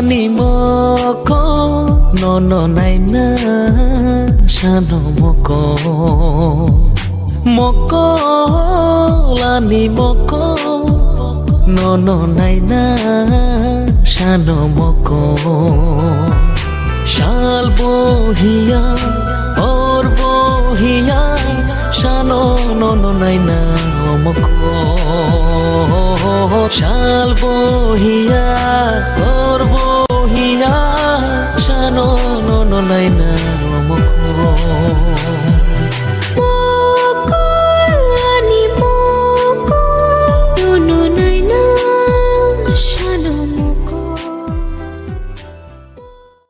lani moko nono naina shano moko lani moko nono naina shano moko শাল বহিয়া ওর বহিয়া শানো ননো Naina mock শাল বহিয়া